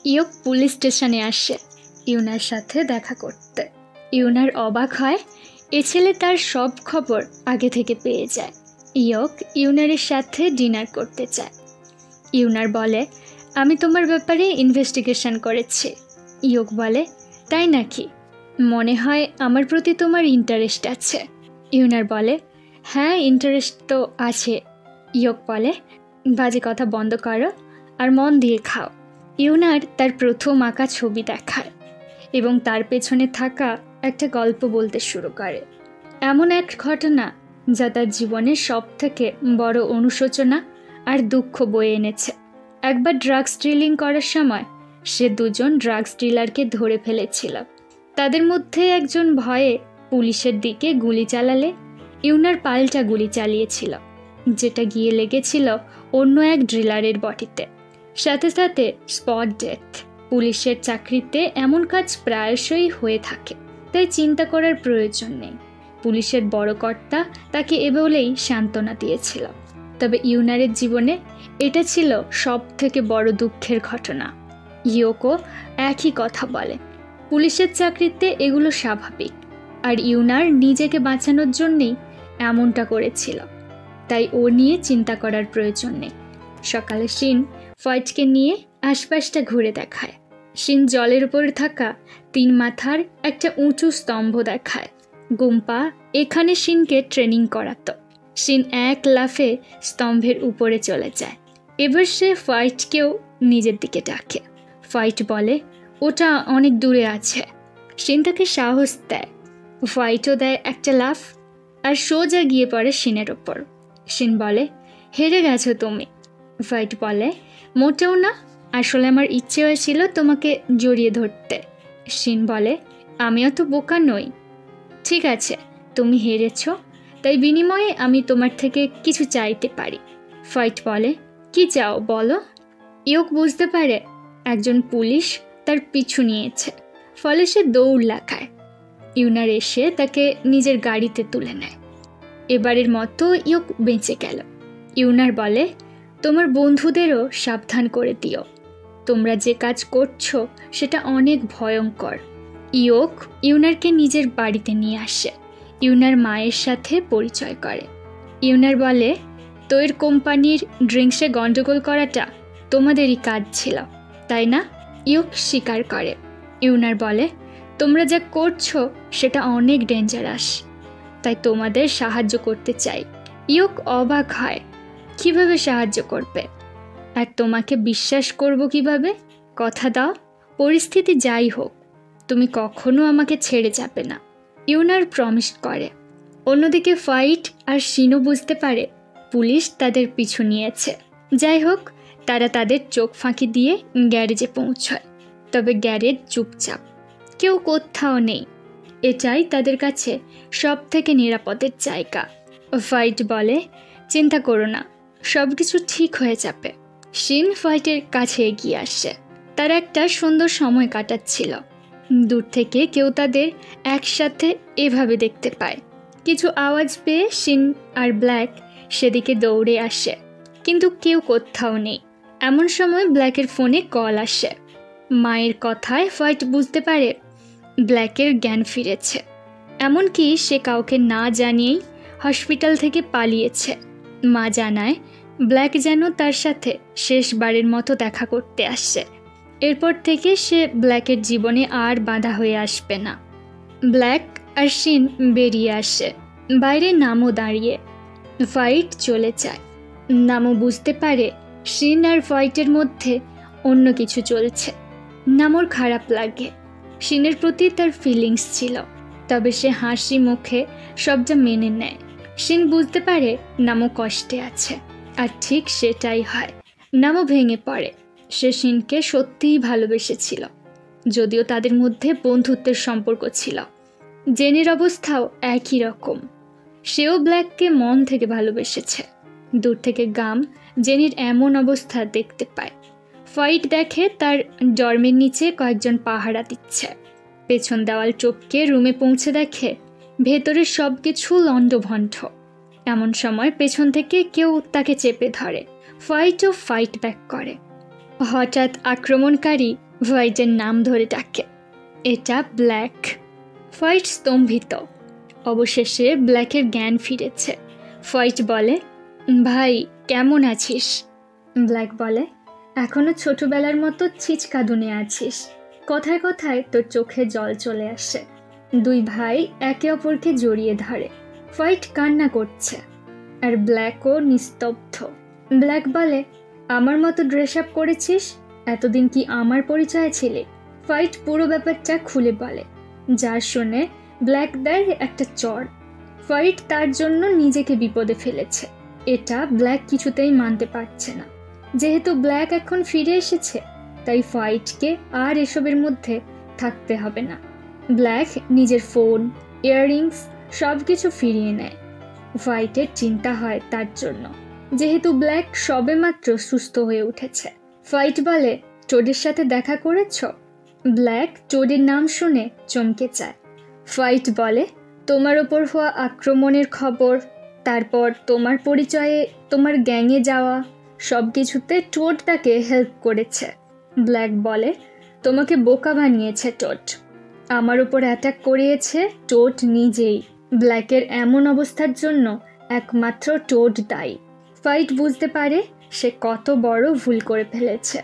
ইয়ক police স্টেশনে আসে ইউনার সাথে দেখা করতে। ইউনার অবাক হয়, এ ছেলে তার সব খবর আগে থেকে পেয়ে যায়। ইয়ক ইউনারের সাথে ডিনার করতে চায়। ইউনার বলে, আমি তোমার ব্যাপারে ইনভেস্টিগেশন করেছি। ইয়ক বলে, তাই নাকি? মনে হয় আমার প্রতি তোমার ইন্টারেস্ট আছে। ইউনার বলে, হ্যাঁ ইন্টারেস্ট তো আছে। ইয়ক বলে, বাজে কথা বন্ধ করো আর মন দিয়ে খাও। ইউনার তার প্রথম আঁকা ছবি দেখায় এবং তার পেছনে থাকা একটা গল্প বলতে শুরু করে। এমন এক ঘটনা যা তার জীবনের সব থেকে বড় অনুশোচনা আর দুঃখ বয়ে এনেছে। একবার ড্রাগস ডিলিং করার সময় সে দুজন ড্রাগস ডিলারকে ধরে ফেলেছিল। তাদের মধ্যে একজন ভয়ে পুলিশের দিকে গুলি চালালে ইউনার পাল্টা গুলি চালিয়েছিল, যেটা গিয়ে লেগেছিল অন্য এক ড্রিলারের বডিতে। সাথে সাথে স্পট ডেথ। পুলিশের চাকরিতে এমন কাজ প্রায়শই হয়ে থাকে, তাই চিন্তা করার প্রয়োজন নেই। পুলিশের বড় কর্তা তাকে এ বলেই সান্ত্বনা দিয়েছিল। তবে ইউনারের জীবনে এটা ছিল সব থেকে বড় দুঃখের ঘটনা। ইয়োকো একই কথা বলে, পুলিশের চাকরিতে এগুলো স্বাভাবিক, আর ইউনার নিজেকে বাঁচানোর জন্যেই এমনটা করেছিল, তাই ও নিয়ে চিন্তা করার প্রয়োজন নেই। সকালে শিন ফয়েটকে নিয়ে আশপাশটা ঘুরে দেখায়। শিন জলের উপর থাকা 3 মাথার একটা উঁচু স্তম্ভ দেখায়। গুম্পা এখানে শিনকে ট্রেনিং করাতো। শিন এক লাফে স্তম্ভের উপরে চলে যায়। এবার সে ফয়েটকেও নিজের দিকে ডাকে। ফয়েট বলে, ওটা অনেক দূরে আছে। শিন তাকে সাহস দেয়। ফয়েটও দেয় একটা লাফ আর সোজা গিয়ে পড়ে শিনের ওপর। শিন বলে, হেরে গেছো তুমি। ফয়েট বলে, মোটেও না, আসলে আমার ইচ্ছে হয়েছিল তোমাকে জড়িয়ে ধরতে। শিন বলে, আমিও তো বোকা নই। ঠিক আছে, তুমি হেরেছ, তাই বিনিময়ে আমি তোমার থেকে কিছু চাইতে পারি। ফয়েট বলে, কি চাও বলো। ইয়ক বুঝতে পারে একজন পুলিশ তার পিছু নিয়েছে, ফলে সে দৌড় লাগায়। ইউনার এসে তাকে নিজের গাড়িতে তুলে নেয়। এবারের মতো ইয়ক বেঁচে গেল। ইউনার বলে, তোমার বন্ধুদেরও সাবধান করে দিও, তোমরা যে কাজ করছো সেটা অনেক ভয়ঙ্কর। ইয়ক ইউনারকে নিজের বাড়িতে নিয়ে আসে। ইউনার মায়ের সাথে পরিচয় করে। ইউনার বলে, তোর কোম্পানির ড্রিঙ্কসে গন্ডগোল করাটা তোমাদেরই কাজ ছিল, তাই না? ইয়ক স্বীকার করে। ইউনার বলে, তোমরা যা করছো সেটা অনেক ডেঞ্জারাস, তাই তোমাদের সাহায্য করতে চাই। ইয়ক অবাক হয়, কিভাবে সাহায্য করবে? আর তোমাকে বিশ্বাস করব কিভাবে? কথা দাও, পরিস্থিতি যাই হোক তুমি কখনো আমাকে ছেড়ে যাবে না। ইউনার প্রমিস করে। অন্যদিকে ফাইট আর শিনও বুঝতে পারে পুলিশ তাদের পিছু নিয়েছে। যাই হোক, তারা তাদের চোখ ফাঁকি দিয়ে গ্যারেজে পৌঁছয়। তবে গ্যারেজ চুপচাপ, কেউ কোথাও নেই। এটাই তাদের কাছে সব থেকে নিরাপদের জায়গা। ফাইট বলে, চিন্তা করো না, সব কিছু ঠিক হয়ে যাবে। শিন ফাইটের কাছে এগিয়ে আসে। তারা একটা সুন্দর সময় কাটাচ্ছিল। দূর থেকে কেউ তাদের একসাথে এভাবে দেখতে পায়। কিছু আওয়াজ পেয়ে শিন আর ব্ল্যাক সেদিকে দৌড়ে আসে, কিন্তু কেউ কোথাও নেই। এমন সময় ব্ল্যাকের ফোনে কল আসে। মায়ের কথায় ফাইট বুঝতে পারে ব্ল্যাকের জ্ঞান ফিরেছে। এমনকি সে কাউকে না জানিয়েই হসপিটাল থেকে পালিয়েছে। মা জানায় ব্ল্যাক যেন তার সাথে শেষবারের মতো দেখা করতে আসছে। এরপর থেকে সে ব্ল্যাকের জীবনে আর বাধা হয়ে আসবে না। ব্ল্যাক আর শিন বেরিয়ে আসে। বাইরে নামও দাঁড়িয়ে। ফাইট চলে যায়। নামও বুঝতে পারে শিন আর ফাইটের মধ্যে অন্য কিছু চলছে। নামোর খারাপ লাগে। শিনের প্রতি তার ফিলিংস ছিল, তবে সে হাসি মুখে সবটা মেনে নেয়। শিন বুঝতে পারে নামও কষ্টে আছে, আর ঠিক সেটাই হয়। নামও ভেঙে পড়ে। সে শিনকে সত্যিই ভালোবেসেছিল, যদিও তাদের মধ্যে বন্ধুত্বের সম্পর্ক ছিল। জেনির অবস্থাও একই রকম। সেও ব্ল্যাককে মন থেকে ভালোবেসেছে। দূর থেকে গাম জেনির এমন অবস্থা দেখতে পায়। ফাইট দেখে তার ডর্মের নিচে কয়েকজন পাহারা দিচ্ছে। পেছন দেওয়াল টপকে রুমে পৌঁছে দেখে ভেতরে সব কিছু লণ্ডভণ্ড। এমন সময় পেছন থেকে কেউ তাকে চেপে ধরে। ফাইটও ফাইট ব্যাক করে। হঠাৎ আক্রমণকারী হোয়াইটের নাম ধরে ডাকে। এটা ব্ল্যাক। হোয়াইট স্তম্ভিত। অবশেষে ব্ল্যাকের জ্ঞান ফিরেছে। হোয়াইট বলে, ভাই কেমন আছিস? ব্ল্যাক বলে, এখনো ছোটবেলার মতো ছিচকাদুনে আছিস। কথায় কথায় তোর চোখে জল চলে আসে। দুই ভাই একে অপরকে জড়িয়ে ধরে। হোয়াইট কান্না করছে আর ব্ল্যাকও নিস্তব্ধ। ব্ল্যাক বলে, আমার মতো ড্রেস আপ করেছিস? এতদিন কি আমার পরিচয় ছিলে? হোয়াইট পুরো ব্যাপারটা খুলে বলে, যা শুনে ব্ল্যাক দেয় একটা চড়। হোয়াইট তার জন্য নিজেকে বিপদে ফেলেছে, এটা ব্ল্যাক কিছুতেই মানতে পারছে না। যেহেতু ব্ল্যাক এখন ফিরে এসেছে, তাই হোয়াইটকে আর এসবের মধ্যে থাকতে হবে না। ব্ল্যাক নিজের ফোন, ইয়াররিংস সব কিছু ফিরিয়ে নেয়। হোয়াইটের চিন্তা হয় তার জন্য, যেহেতু ব্ল্যাক সবেমাত্র সুস্থ হয়ে উঠেছে। হোয়াইট বলে, টোডের সাথে দেখা করেছ? ব্ল্যাক টোডের নাম শুনে চমকে যায়। হোয়াইট বলে, তোমার ওপর হওয়া আক্রমণের খবর, তারপর তোমার পরিচয়ে তোমার গ্যাংয়ে যাওয়া, সব কিছুতে টোড তাকে হেল্প করেছে। ব্ল্যাক বলে, তোমাকে বোকা বানিয়েছে টোড। আমার ওপর অ্যাটাক করিয়েছে টোড নিজেই। ব্ল্যাকের এমন অবস্থার জন্য একমাত্র টোড দায়ী। হোয়াইট বুঝতে পারে সে কত বড় ভুল করে ফেলেছে।